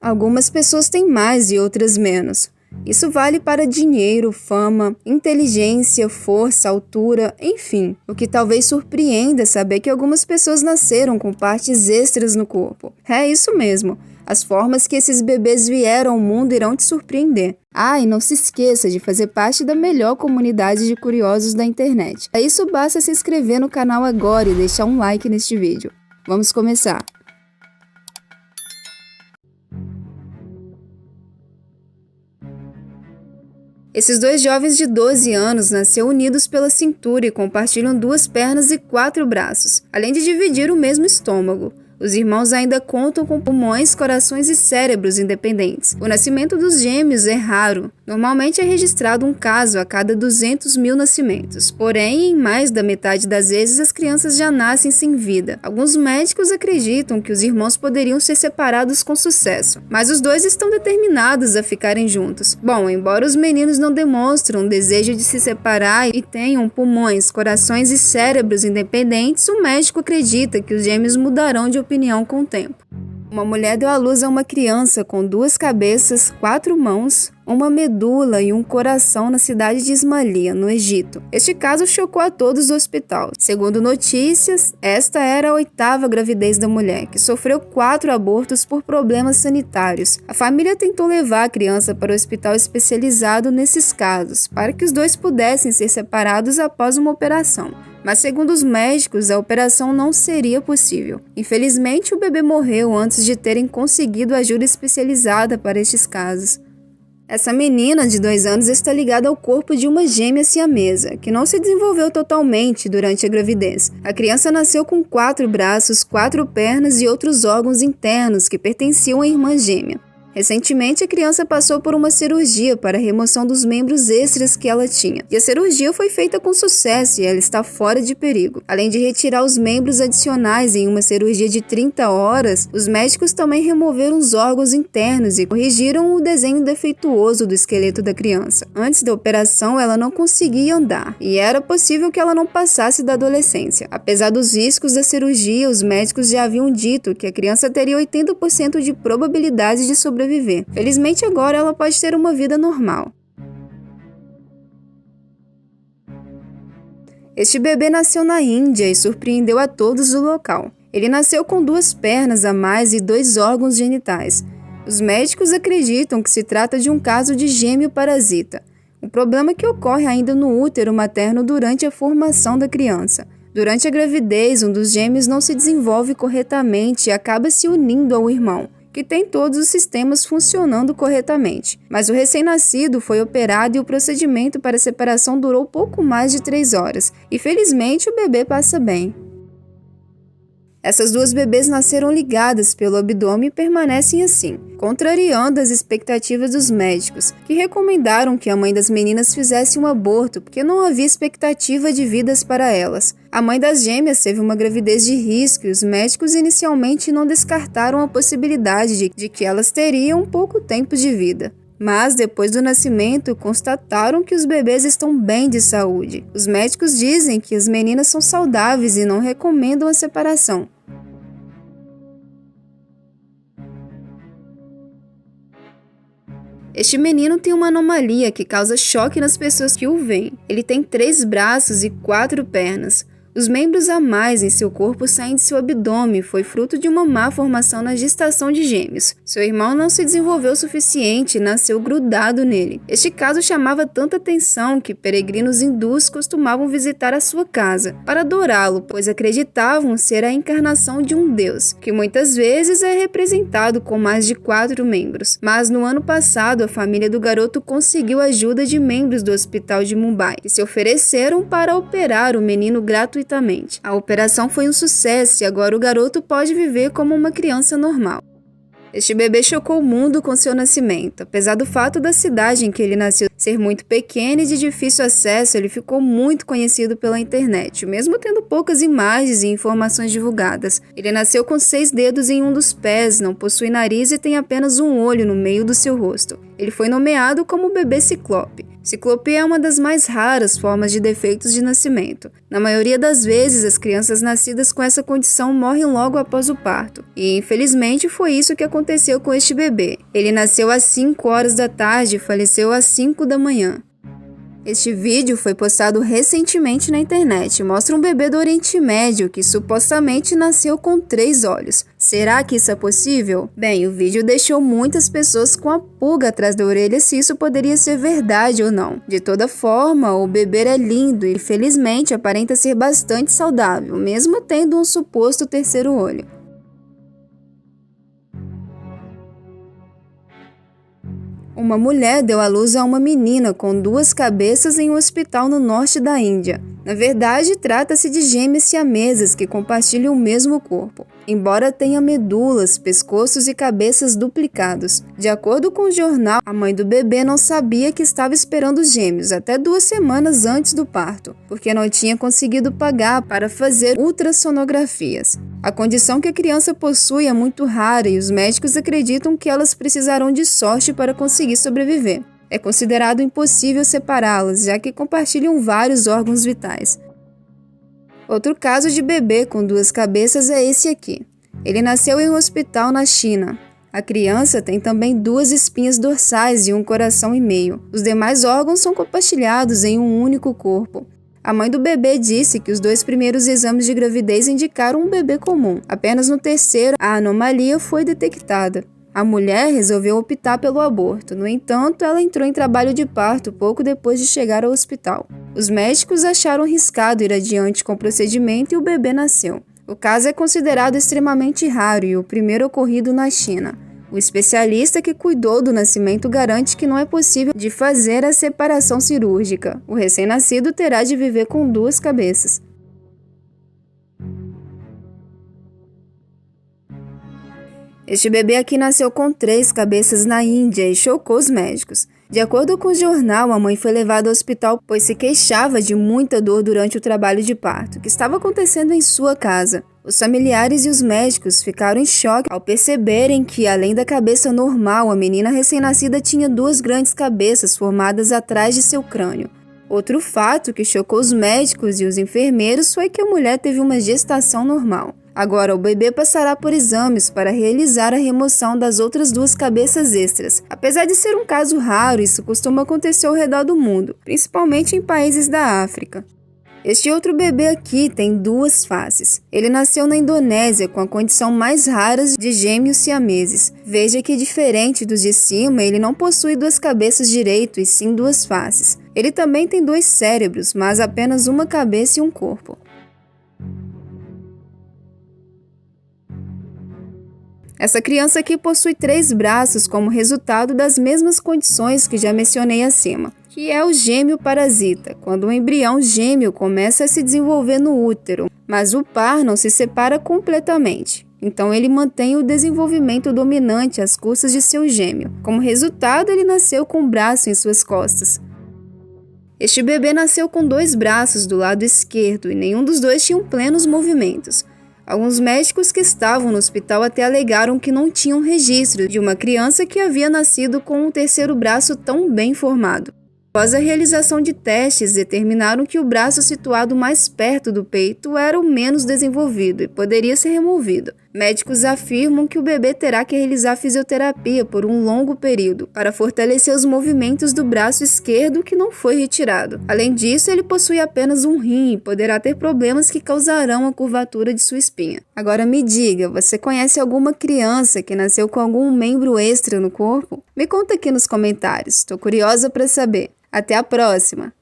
Algumas pessoas têm mais e outras menos. Isso vale para dinheiro, fama, inteligência, força, altura, enfim. O que talvez surpreenda é saber que algumas pessoas nasceram com partes extras no corpo. É isso mesmo. As formas que esses bebês vieram ao mundo irão te surpreender. Ah, e não se esqueça de fazer parte da melhor comunidade de curiosos da internet. Para isso basta se inscrever no canal agora e deixar um like neste vídeo. Vamos começar! Esses dois jovens de 12 anos nasceram unidos pela cintura e compartilham 2 pernas e 4 braços, além de dividir o mesmo estômago. Os irmãos ainda contam com pulmões, corações e cérebros independentes. O nascimento dos gêmeos é raro. Normalmente é registrado um caso a cada 200 mil nascimentos. Porém, em mais da metade das vezes, as crianças já nascem sem vida. Alguns médicos acreditam que os irmãos poderiam ser separados com sucesso, mas os dois estão determinados a ficarem juntos. Bom, embora os meninos não demonstram desejo de se separar e tenham pulmões, corações e cérebros independentes, o médico acredita que os gêmeos mudarão de opinião com o tempo. Uma mulher deu à luz a uma criança com 2 cabeças, 4 mãos, uma medula e um coração na cidade de Ismailia, no Egito. Este caso chocou a todos do hospital. Segundo notícias, esta era a 8ª gravidez da mulher, que sofreu 4 abortos por problemas sanitários. A família tentou levar a criança para o hospital especializado nesses casos, para que os dois pudessem ser separados após uma operação. Mas segundo os médicos, a operação não seria possível. Infelizmente, o bebê morreu antes de terem conseguido ajuda especializada para estes casos. Essa menina de 2 anos está ligada ao corpo de uma gêmea siamesa, que não se desenvolveu totalmente durante a gravidez. A criança nasceu com 4 braços, 4 pernas e outros órgãos internos que pertenciam à irmã gêmea. Recentemente, a criança passou por uma cirurgia para a remoção dos membros extras que ela tinha. E a cirurgia foi feita com sucesso e ela está fora de perigo. Além de retirar os membros adicionais em uma cirurgia de 30 horas, os médicos também removeram os órgãos internos e corrigiram o desenho defeituoso do esqueleto da criança. Antes da operação, ela não conseguia andar e era possível que ela não passasse da adolescência. Apesar dos riscos da cirurgia, os médicos já haviam dito que a criança teria 80% de probabilidade de sobreviver. Felizmente agora ela pode ter uma vida normal. Este bebê nasceu na Índia e surpreendeu a todos do local. Ele nasceu com 2 pernas a mais e 2 órgãos genitais. Os médicos acreditam que se trata de um caso de gêmeo parasita, um problema que ocorre ainda no útero materno durante a formação da criança. Durante a gravidez, um dos gêmeos não se desenvolve corretamente e acaba se unindo ao irmão, que tem todos os sistemas funcionando corretamente. Mas o recém-nascido foi operado e o procedimento para a separação durou pouco mais de 3 horas. E felizmente o bebê passa bem. Essas 2 bebês nasceram ligadas pelo abdômen e permanecem assim, contrariando as expectativas dos médicos, que recomendaram que a mãe das meninas fizesse um aborto porque não havia expectativa de vidas para elas. A mãe das gêmeas teve uma gravidez de risco e os médicos inicialmente não descartaram a possibilidade de que elas teriam pouco tempo de vida. Mas, depois do nascimento, constataram que os bebês estão bem de saúde. Os médicos dizem que as meninas são saudáveis e não recomendam a separação. Este menino tem uma anomalia que causa choque nas pessoas que o veem. Ele tem 3 braços e 4 pernas. Os membros a mais em seu corpo saem de seu abdômen, foi fruto de uma má formação na gestação de gêmeos. Seu irmão não se desenvolveu o suficiente e nasceu grudado nele. Este caso chamava tanta atenção que peregrinos hindus costumavam visitar a sua casa para adorá-lo, pois acreditavam ser a encarnação de um deus, que muitas vezes é representado com mais de 4 membros. Mas no ano passado, a família do garoto conseguiu a ajuda de membros do hospital de Mumbai, que se ofereceram para operar o menino gratuitamente. A operação foi um sucesso e agora o garoto pode viver como uma criança normal. Este bebê chocou o mundo com seu nascimento. Apesar do fato da cidade em que ele nasceu ser muito pequena e de difícil acesso, ele ficou muito conhecido pela internet, mesmo tendo poucas imagens e informações divulgadas. Ele nasceu com 6 dedos em um dos pés, não possui nariz e tem apenas um olho no meio do seu rosto. Ele foi nomeado como o bebê ciclope. Ciclopia é uma das mais raras formas de defeitos de nascimento. Na maioria das vezes, as crianças nascidas com essa condição morrem logo após o parto. E, infelizmente, foi isso que aconteceu com este bebê. Ele nasceu às 5 horas da tarde e faleceu às 5 da manhã. Este vídeo foi postado recentemente na internet e mostra um bebê do Oriente Médio que supostamente nasceu com 3 olhos. Será que isso é possível? Bem, o vídeo deixou muitas pessoas com a pulga atrás da orelha se isso poderia ser verdade ou não. De toda forma, o bebê é lindo e felizmente aparenta ser bastante saudável, mesmo tendo um suposto terceiro olho. Uma mulher deu à luz a uma menina com 2 cabeças em um hospital no norte da Índia. Na verdade, trata-se de gêmeas siamesas que compartilham o mesmo corpo, embora tenha medulas, pescoços e cabeças duplicados. De acordo com o jornal, a mãe do bebê não sabia que estava esperando os gêmeos até 2 semanas antes do parto, porque não tinha conseguido pagar para fazer ultrassonografias. A condição que a criança possui é muito rara e os médicos acreditam que elas precisarão de sorte para conseguir sobreviver. É considerado impossível separá-las, já que compartilham vários órgãos vitais. Outro caso de bebê com 2 cabeças é esse aqui. Ele nasceu em um hospital na China. A criança tem também 2 espinhas dorsais e um coração e meio. Os demais órgãos são compartilhados em um único corpo. A mãe do bebê disse que os 2 primeiros exames de gravidez indicaram um bebê comum. Apenas no terceiro, a anomalia foi detectada. A mulher resolveu optar pelo aborto. No entanto, ela entrou em trabalho de parto pouco depois de chegar ao hospital. Os médicos acharam arriscado ir adiante com o procedimento e o bebê nasceu. O caso é considerado extremamente raro e o primeiro ocorrido na China. O especialista que cuidou do nascimento garante que não é possível de fazer a separação cirúrgica. O recém-nascido terá de viver com 2 cabeças. Este bebê aqui nasceu com 3 cabeças na Índia e chocou os médicos. De acordo com o jornal, a mãe foi levada ao hospital pois se queixava de muita dor durante o trabalho de parto, que estava acontecendo em sua casa. Os familiares e os médicos ficaram em choque ao perceberem que, além da cabeça normal, a menina recém-nascida tinha 2 grandes cabeças formadas atrás de seu crânio. Outro fato que chocou os médicos e os enfermeiros foi que a mulher teve uma gestação normal. Agora, o bebê passará por exames para realizar a remoção das outras 2 cabeças extras. Apesar de ser um caso raro, isso costuma acontecer ao redor do mundo, principalmente em países da África. Este outro bebê aqui tem 2 faces. Ele nasceu na Indonésia com a condição mais rara de gêmeos siameses. Veja que, diferente dos de cima, ele não possui 2 cabeças direito e sim 2 faces. Ele também tem 2 cérebros, mas apenas uma cabeça e um corpo. Essa criança aqui possui 3 braços como resultado das mesmas condições que já mencionei acima, que é o gêmeo parasita, quando o embrião gêmeo começa a se desenvolver no útero, mas o par não se separa completamente. Então ele mantém o desenvolvimento dominante às custas de seu gêmeo. Como resultado, ele nasceu com um braço em suas costas. Este bebê nasceu com 2 braços do lado esquerdo e nenhum dos 2 tinham plenos movimentos. Alguns médicos que estavam no hospital até alegaram que não tinham registro de uma criança que havia nascido com um terceiro braço tão bem formado. Após a realização de testes, determinaram que o braço situado mais perto do peito era o menos desenvolvido e poderia ser removido. Médicos afirmam que o bebê terá que realizar fisioterapia por um longo período para fortalecer os movimentos do braço esquerdo que não foi retirado. Além disso, ele possui apenas um rim e poderá ter problemas que causarão a curvatura de sua espinha. Agora me diga, você conhece alguma criança que nasceu com algum membro extra no corpo? Me conta aqui nos comentários, estou curiosa para saber. Até a próxima!